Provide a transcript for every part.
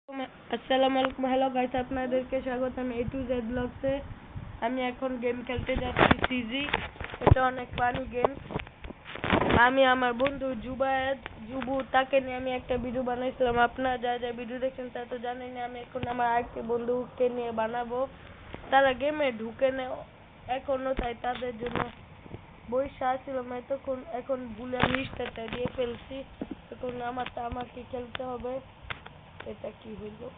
আসসালামু আলাইকুম, hello guys, আপনাদেরকে স্বাগতম A to Z ব্লগসে। আমি এখন গেম খেলতে যাচ্ছি সিজি। এটা অনেক ফানি গেম। আমি আমার বন্ধু জুবু তাকে নিয়ে আমি একটা ভিডিও বানাইছিলাম। আপনারা যা যা ভিডিও দেখছেন তা তো জানেন। আমি এখন আমার আরেকটি বন্ধুকে নিয়ে বানাবো। তারা গেমে ঢুকে নেয় এখনো, তাই তাদের জন্য বইসা ছিলাম এতক্ষণ। এখন ভুলে আমি স্টারটা দিয়ে ফেলছি। এখন আমাকে খেলতে হবে। এটা কি হইলো?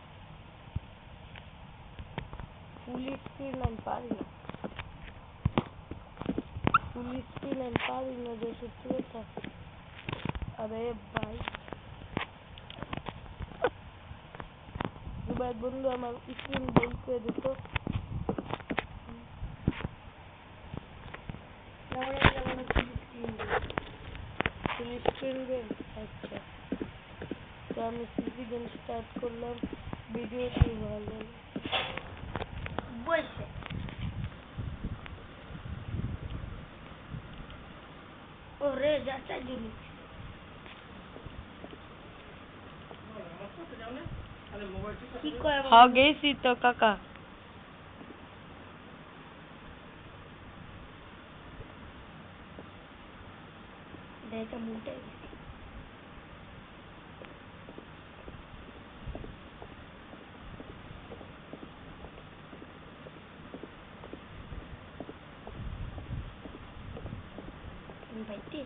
ফুল স্ক্রিন আমি পারি না, যে সত্যি কথা। আরে ভাই দুবার বন্ধু আমার স্ক্রিন বন্ধ করে দিত। ফুল স্ক্রিন গেম, আচ্ছা। তো আমি সিজি গেম স্টার্ট করলাম। ভিডিওটি ভালো বলছে। ওরে যাচ্ছে জুনি হ্যাঁ গেছি তো কাকা। দেখা মুটে বাইতে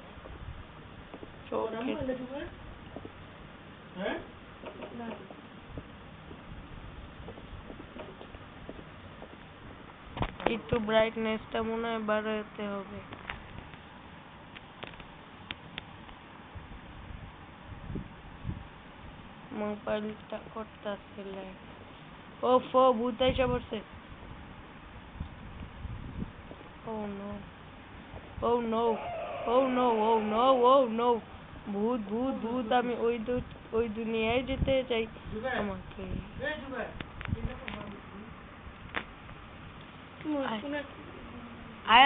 একটু ব্রাইটনেসটা মনে হয় বাড়াতে হবে। মোবাইলটা করতেছে ল্যাগ। ও ভূত এসে পড়ছে। ও নো, ও নো, ও নো, ও নো, ও নো। ভূত ভূত ভূত, আমি ওই দুনিয়ায় যেতে চাই। আমাকে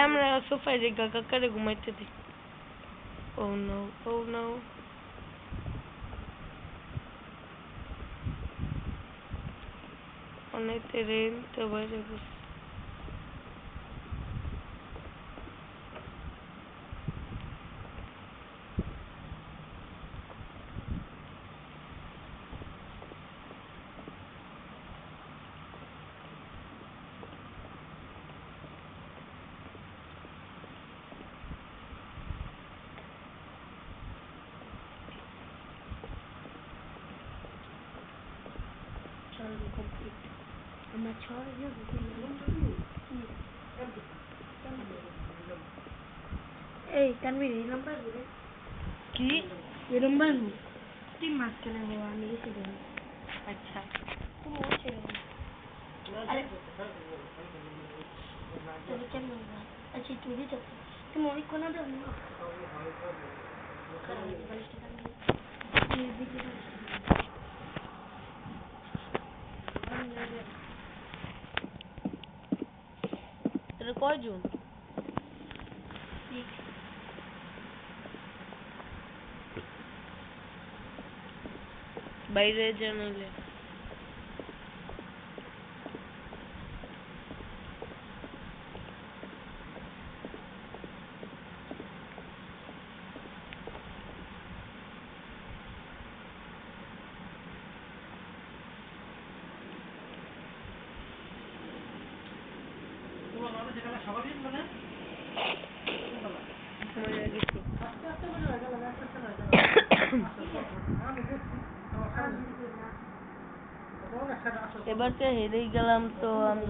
আমরা সোফায় যে কাকারে ঘুমাইতে দিই। ও নো, ও নো। অনেক রেন তো বাইরে বসে। এই তানভীর এই নাম্বার কি এই নাম্বার তিন মাস চলে যাবো আমি এসে দেবো। আচ্ছা তুমি হচ্ছে আচ্ছা তুই দিতে তুমি অনেকক্ষণ আগে কয়জন বাইরে জানাইলে এবার তো হেরেই গেলাম। তো আমি